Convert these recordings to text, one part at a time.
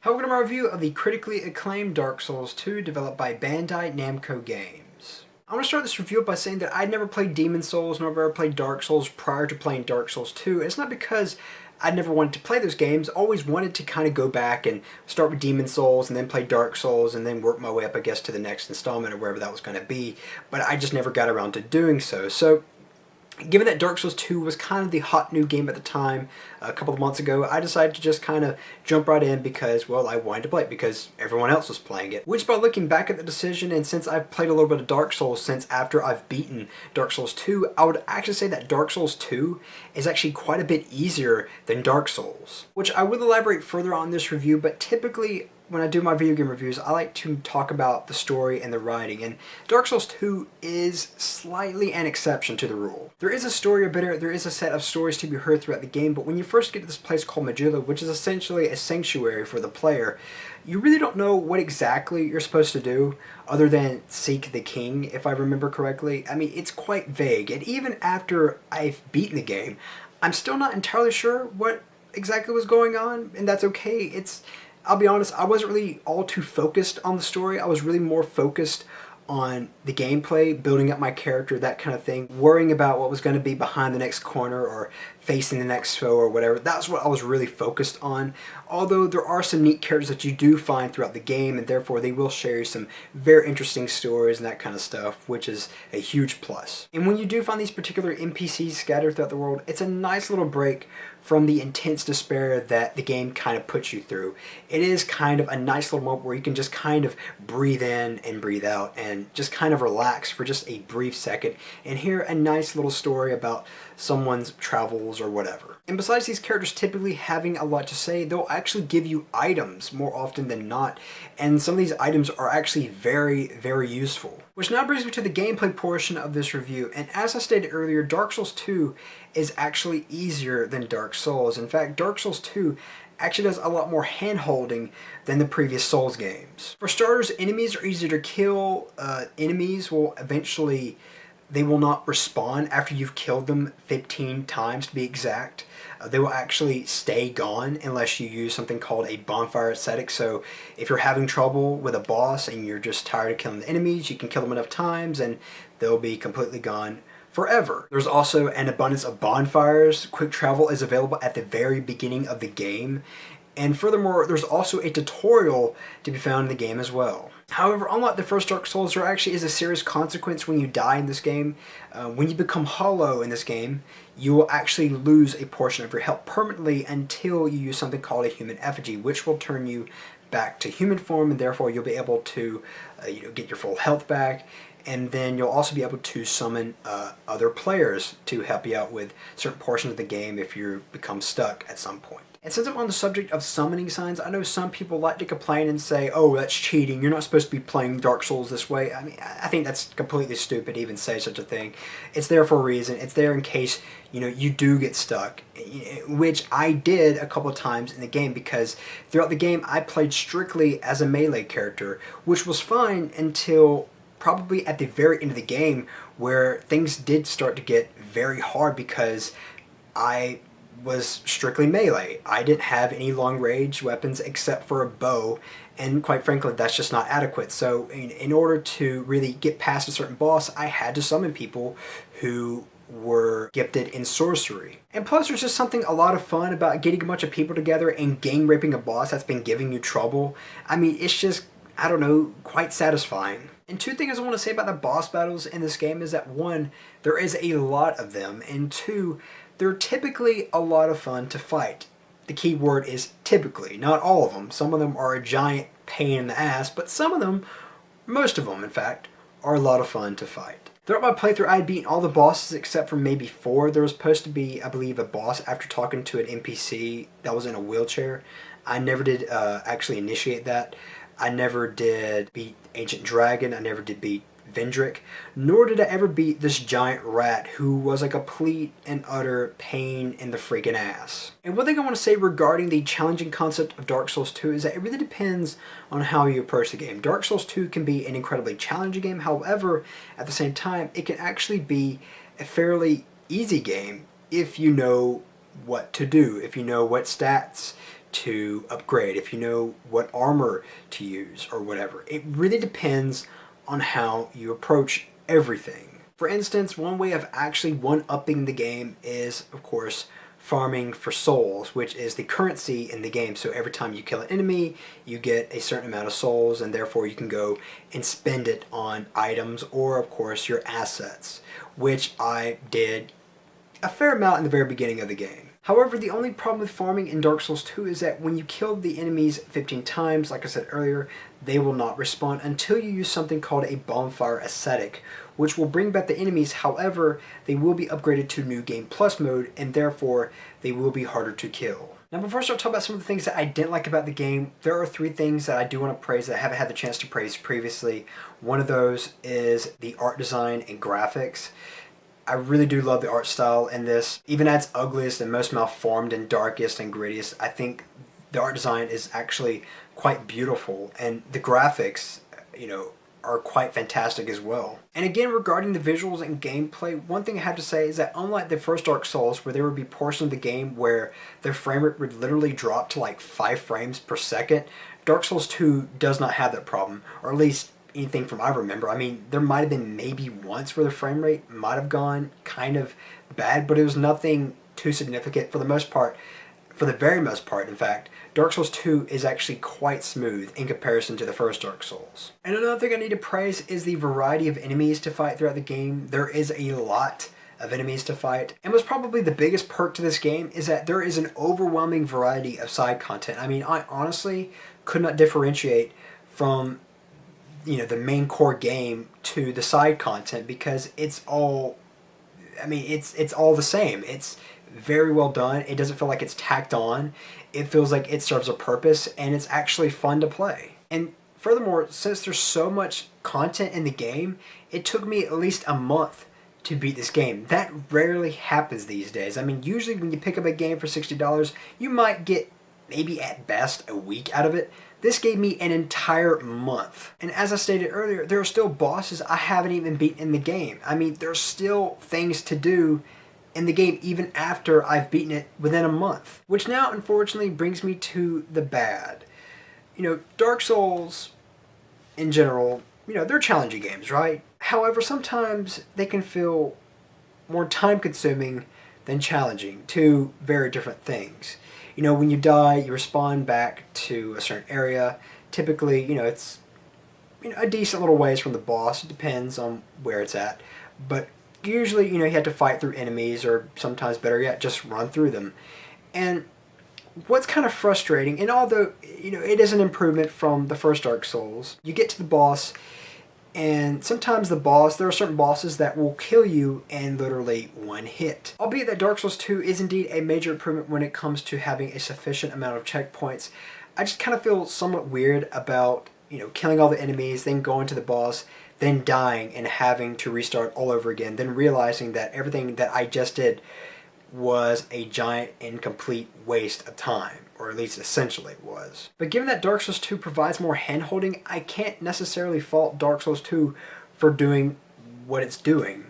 Welcome to my review of the critically acclaimed Dark Souls 2 developed by Bandai Namco Games. I'm going to start this review by saying that I'd never played Demon Souls nor ever played Dark Souls prior to playing Dark Souls 2. It's not because I'd never wanted to play those games. I always wanted to kind of go back and start with Demon Souls and then play Dark Souls and then work my way up, I guess, to the next installment or wherever that was going to be. But I just never got around to doing so. So given that Dark Souls 2 was kind of the hot new game at the time, a couple of months ago, I decided to just kind of jump right in because, well, I wanted to play it because everyone else was playing it. Which, by looking back at the decision, and since I've played a little bit of Dark Souls since after I've beaten Dark Souls 2, I would actually say that Dark Souls 2 is actually quite a bit easier than Dark Souls. Which I will elaborate further on in this review, but typically when I do my video game reviews, I like to talk about the story and the writing, and Dark Souls 2 is slightly an exception to the rule. There is a story a bit, there is a set of stories to be heard throughout the game, but when you first get to this place called Majula, which is essentially a sanctuary for the player, you really don't know what exactly you're supposed to do other than seek the king, if I remember correctly. I mean, it's quite vague, and even after I've beaten the game, I'm still not entirely sure what exactly was going on, and that's okay. I'll be honest, I wasn't really all too focused on the story. I was really more focused on the gameplay, building up my character, that kind of thing, worrying about what was going to be behind the next corner or facing the next foe or whatever. That's what I was really focused on. Although there are some neat characters that you do find throughout the game, and therefore they will share you some very interesting stories and that kind of stuff, which is a huge plus. And when you do find these particular NPCs scattered throughout the world, it's a nice little break from the intense despair that the game kind of puts you through. It is kind of a nice little moment where you can just kind of breathe in and breathe out and just kind of relax for just a brief second and hear a nice little story about someone's travels or whatever. And besides these characters typically having a lot to say, they'll actually give you items more often than not, and some of these items are actually very, very useful. Which now brings me to the gameplay portion of this review, and as I stated earlier, Dark Souls 2 is actually easier than Dark Souls. In fact, Dark Souls 2 actually does a lot more hand-holding than the previous Souls games. For starters, enemies are easier to kill. Enemies will eventually, they will not respawn after you've killed them 15 times to be exact. They will actually stay gone unless you use something called a bonfire ascetic. So if you're having trouble with a boss and you're just tired of killing the enemies, you can kill them enough times and they'll be completely gone forever. There's also an abundance of bonfires. Quick travel is available at the very beginning of the game. And furthermore, there's also a tutorial to be found in the game as well. However, unlike the first Dark Souls, there actually is a serious consequence when you die in this game. When you become hollow in this game, you will actually lose a portion of your health permanently until you use something called a human effigy, which will turn you back to human form, and therefore you'll be able to get your full health back. And then you'll also be able to summon other players to help you out with certain portions of the game if you become stuck at some point. And since I'm on the subject of summoning signs, I know some people like to complain and say, oh, that's cheating, you're not supposed to be playing Dark Souls this way. I mean, I think that's completely stupid to even say such a thing. It's there for a reason. It's there in case, you do get stuck, which I did a couple of times in the game, because throughout the game I played strictly as a melee character, which was fine until probably at the very end of the game, where things did start to get very hard because I was strictly melee. I didn't have any long range weapons except for a bow, and quite frankly that's just not adequate. So in order to really get past a certain boss, I had to summon people who were gifted in sorcery. And plus there's just something a lot of fun about getting a bunch of people together and gang raping a boss that's been giving you trouble. I mean, it's just, I don't know, quite satisfying. And two things I want to say about the boss battles in this game is that, one, there is a lot of them, and two, they're typically a lot of fun to fight. The key word is typically, not all of them. Some of them are a giant pain in the ass, but some of them, most of them in fact, are a lot of fun to fight. Throughout my playthrough, I had beaten all the bosses except for maybe 4. There was supposed to be, I believe, a boss after talking to an NPC that was in a wheelchair. I never did actually initiate that. I never did beat Ancient Dragon. I never did beat Vendrick, nor did I ever beat this giant rat who was a complete and utter pain in the freaking ass. And one thing I want to say regarding the challenging concept of Dark Souls 2 is that it really depends on how you approach the game. Dark Souls 2 can be an incredibly challenging game, however, at the same time, it can actually be a fairly easy game if you know what to do, if you know what stats to upgrade, if you know what armor to use or whatever. It really depends on how you approach everything. For instance, one way of actually one-upping the game is, of course, farming for souls, which is the currency in the game. So every time you kill an enemy, you get a certain amount of souls, and therefore you can go and spend it on items or, of course, your assets, which I did a fair amount in the very beginning of the game. However, the only problem with farming in Dark Souls 2 is that when you kill the enemies 15 times, like I said earlier, they will not respawn until you use something called a bonfire ascetic, which will bring back the enemies. However, they will be upgraded to New Game Plus mode, and therefore they will be harder to kill. Now, before I start talking about some of the things that I didn't like about the game, there are 3 things that I do want to praise that I haven't had the chance to praise previously. One of those is the art design and graphics. I really do love the art style in this. Even at its ugliest and most malformed and darkest and grittiest, I think the art design is actually quite beautiful, and the graphics, are quite fantastic as well. And again, regarding the visuals and gameplay, one thing I have to say is that unlike the first Dark Souls, where there would be portions of the game where their frame rate would literally drop to like 5 frames per second, Dark Souls 2 does not have that problem, or at least anything from I remember. I mean, there might have been maybe once where the frame rate might have gone kind of bad, but it was nothing too significant. For the most part, for the very most part, in fact, Dark Souls 2 is actually quite smooth in comparison to the first Dark Souls. And another thing I need to praise is the variety of enemies to fight throughout the game. There is a lot of enemies to fight, and what's probably the biggest perk to this game is that there is an overwhelming variety of side content. I mean, I honestly could not differentiate from the main core game to the side content, because it's all, it's all the same. It's very well done. It doesn't feel like it's tacked on. It feels like it serves a purpose, and it's actually fun to play. And furthermore, since there's so much content in the game, it took me at least a month to beat this game. That rarely happens these days. I mean, usually when you pick up a game for $60, you might get maybe at best a week out of it. This gave me an entire month. And as I stated earlier, there are still bosses I haven't even beaten in the game. I mean, there's still things to do in the game even after I've beaten it within a month. Which now, unfortunately, brings me to the bad. Dark Souls, in general, they're challenging games, right? However, sometimes they can feel more time-consuming than challenging. 2 very different things. When you die, you respawn back to a certain area. Typically, it's a decent little ways from the boss. It depends on where it's at. But usually, you have to fight through enemies, or sometimes better yet, just run through them. And what's kind of frustrating, and although, it is an improvement from the first Dark Souls, you get to the boss, and sometimes there are certain bosses that will kill you in literally one hit. Albeit that Dark Souls 2 is indeed a major improvement when it comes to having a sufficient amount of checkpoints. I just kind of feel somewhat weird about, killing all the enemies, then going to the boss, then dying and having to restart all over again, then realizing that everything that I just did was a giant incomplete waste of time. Or at least essentially it was. But given that Dark Souls 2 provides more hand-holding, I can't necessarily fault Dark Souls 2 for doing what it's doing,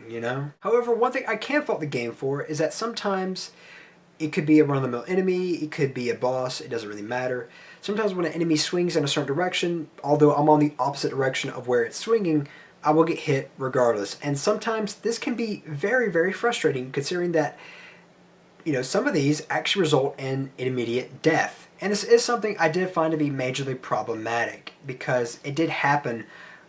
However, one thing I can fault the game for is that sometimes it could be a run-of-the-mill enemy, it could be a boss, it doesn't really matter. Sometimes when an enemy swings in a certain direction, although I'm on the opposite direction of where it's swinging, I will get hit regardless. And sometimes this can be very, very frustrating, considering that some of these actually result in immediate death. And this is something I did find to be majorly problematic, because it did happen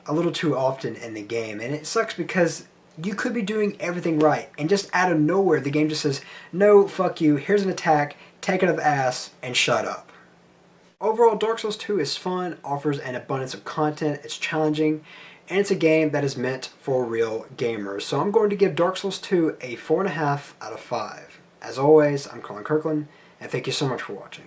a little too often in the game. And it sucks because you could be doing everything right, and just out of nowhere the game just says, no, fuck you, here's an attack, take it up the ass, and shut up. Overall, Dark Souls 2 is fun, offers an abundance of content, it's challenging, and it's a game that is meant for real gamers. So I'm going to give Dark Souls 2 a 4.5 out of 5. As always, I'm Colyn Kirkland, and thank you so much for watching.